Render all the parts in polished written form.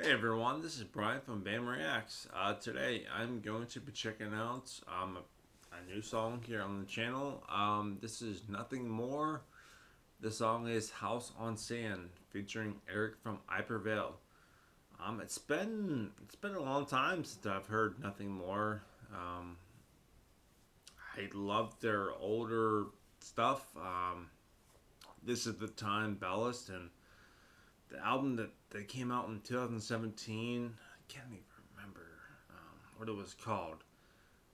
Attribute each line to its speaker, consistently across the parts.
Speaker 1: Hey everyone, this is Brian from Bam Reacts. Today I'm going to be checking out a new song here on the channel. This is Nothing More. The song is House on Sand featuring Eric from I Prevail. It's been a long time since I've heard Nothing More. I love their older stuff. This is the time Ballast and the album that they came out in 2017. I can't even remember what it was called,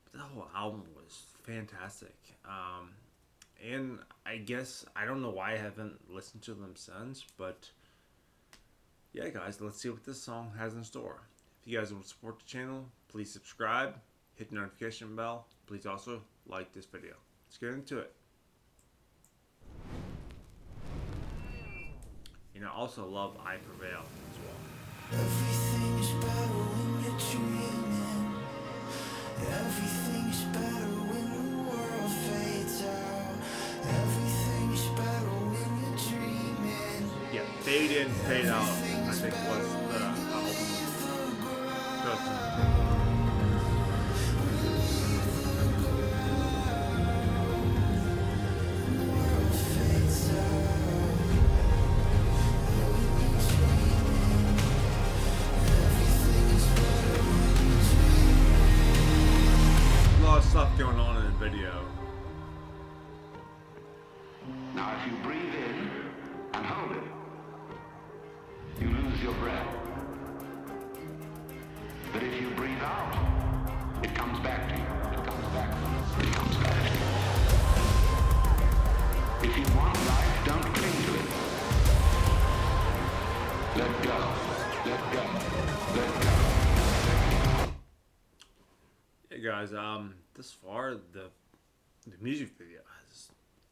Speaker 1: but that whole album was fantastic. And I guess I don't know why I haven't listened to them since, but yeah, guys, let's see what this song has in store. If you guys want to support the channel, please subscribe, hit the notification bell. Please also like this video. Let's get into it. I also love I Prevail as well.
Speaker 2: Everything is better when you're dreaming. Everything is better when the world fades out. Everything is better when you're dreaming.
Speaker 1: Yeah, Fade In, Fade Out, I think was the album. Stuff going on in the video.
Speaker 3: Now, if you breathe in and hold it, you lose your breath. But if you breathe out, it comes back to you. It comes back to you. It comes back to you. If you want life, don't cling to it. Let go. Let go. Let go.
Speaker 1: Hey guys, this far the music video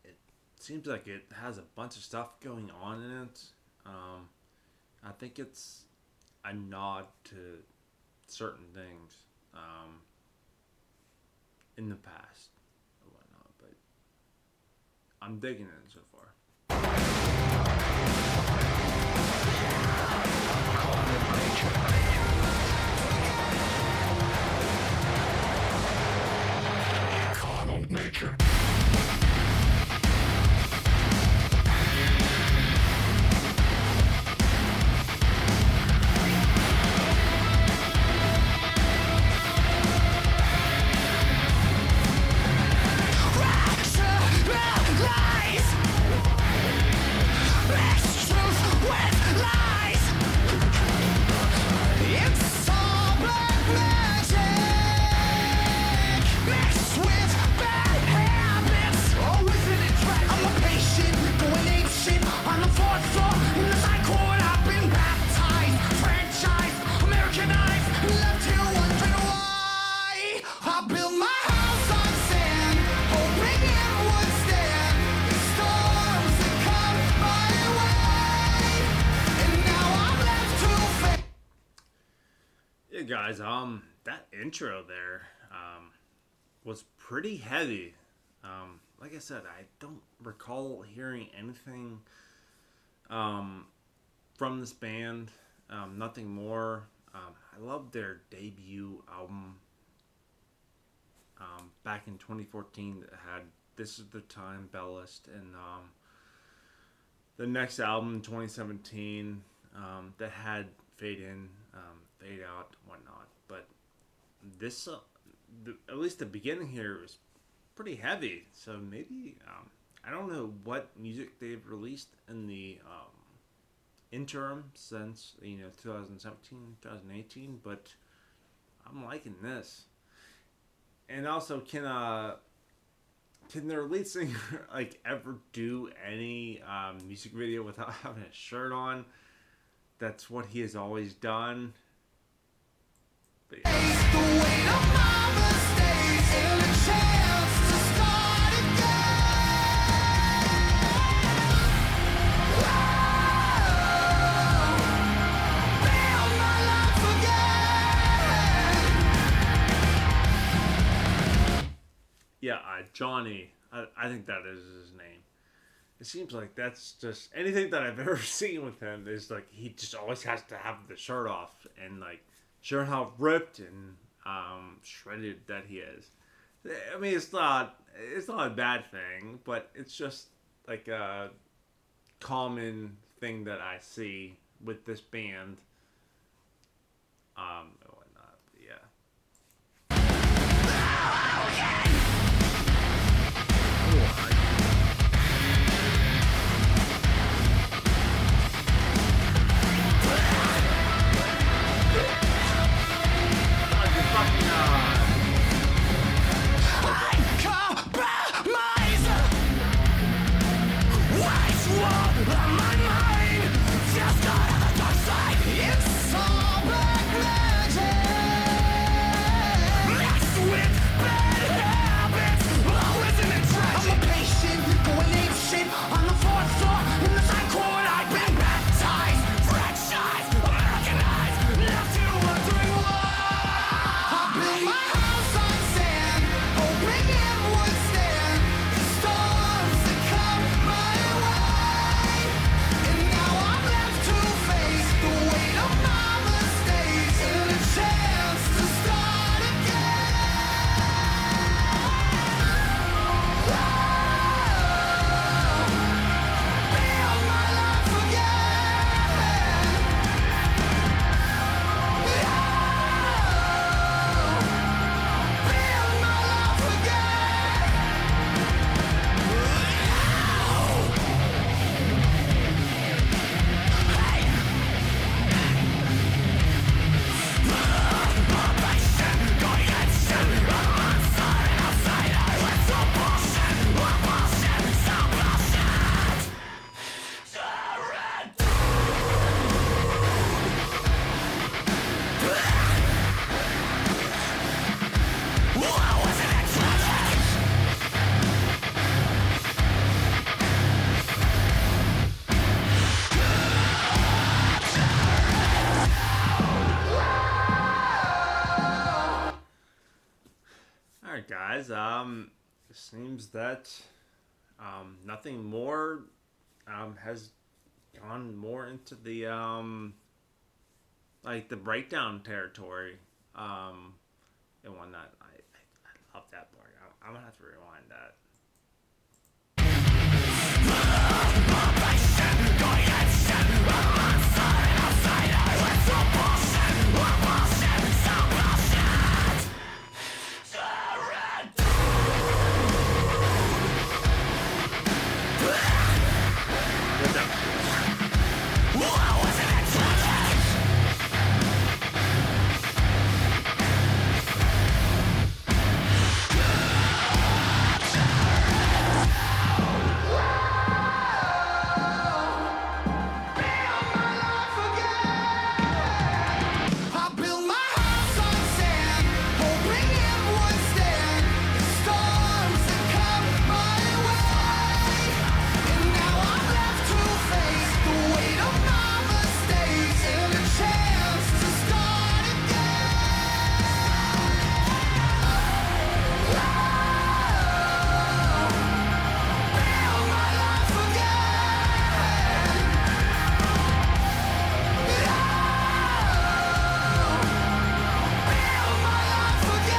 Speaker 1: it seems like it has a bunch of stuff going on in it. I think it's a nod to certain things in the past and whatnot, but I'm digging it so far.
Speaker 2: Nature.
Speaker 1: Guys, that intro there was pretty heavy. Like I said, I don't recall hearing anything from this band. Nothing More. I love their debut album back in 2014 that had This Is the Time, Ballast, and the next album in 2017 that had Fade In, Fade Out, whatnot. But this, at least the beginning here, is pretty heavy. So maybe I don't know what music they've released in the interim since 2017, 2018, but I'm liking this. And also, can their lead singer like ever do any music video without having a shirt on? That's what he has always done. But yeah, Johnny. I think that is his name. it seems like that's just anything that I've ever seen with him is like he just always has to have the shirt off and like showing how ripped and shredded that he is. I mean, it's not a bad thing, but it's just like a common thing that I see with this band, and whatnot. But yeah.
Speaker 2: On the fourth floor, in the side court, I've been baptized, franchised, Americanized, left to wondering why. I built my house on sand, hoping it would stand the storms that come my way. And now I'm left to face the weight of my mistakes and a chance to start again. Build my life again. Build my life again.
Speaker 1: All right, guys. It seems that nothing more has gone more into the like the breakdown territory and whatnot. I love that part. I'm gonna have to rewind that. What's up?
Speaker 2: I built my house on sand, hoping it would stand the storms that come my way. And now I'm left to face the weight of my mistakes and a chance to start again. Build my life again. Build my life again.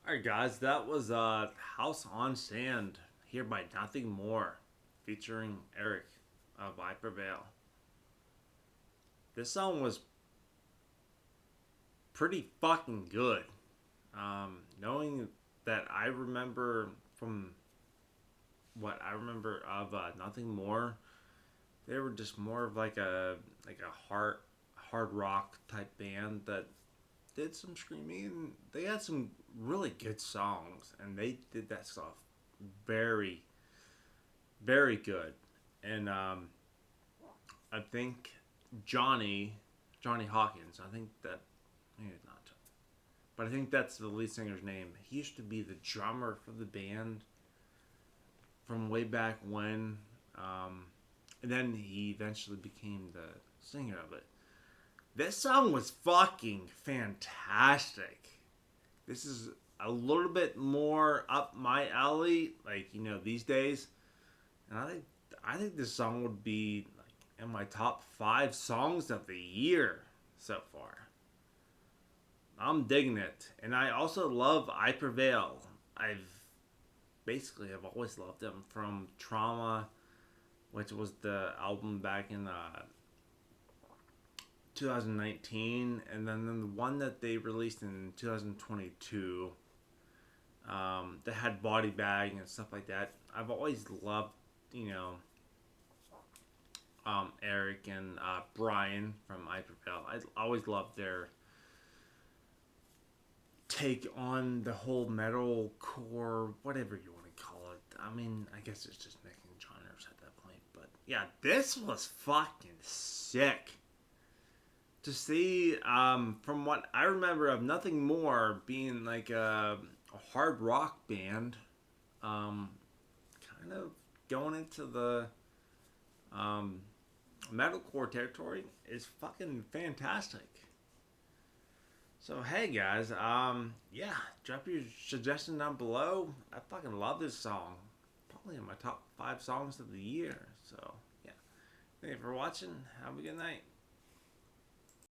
Speaker 1: All right, guys. That was House on Sand here by Nothing More, featuring Eric of I Prevail. This song was pretty fucking good. Knowing that I remember from what I remember of Nothing More, they were just more of like a hard rock type band that did some screaming. And they had some really good songs, and they did that stuff very very good. And I think Johnny Hawkins. I think that maybe it's not, but I think that's the lead singer's name. He used to be the drummer for the band from way back when. And then he eventually became the singer of it. This song was fucking fantastic. This is a little bit more up my alley, like, you know, these days. And I think this song would be like in my top 5 songs of the year so far. I'm digging it. And I also love I Prevail. I've always loved them from Trauma, which was the album back in 2019, and then the one that they released in 2022 that had Body Bag and stuff like that. I've always loved, you know, Eric and Brian from I Prevail. I always loved their take on the whole metal core, whatever you want to call it. I mean, I guess it's just mixing genres at that point. But yeah, this was fucking sick. To see, from what I remember of Nothing More being like a hard rock band, kind of going into the metalcore territory is fucking fantastic. So hey guys, yeah, drop your suggestion down below. I fucking love this song. Probably in my top 5 songs of the year. So yeah, thank you for watching. Have a good night.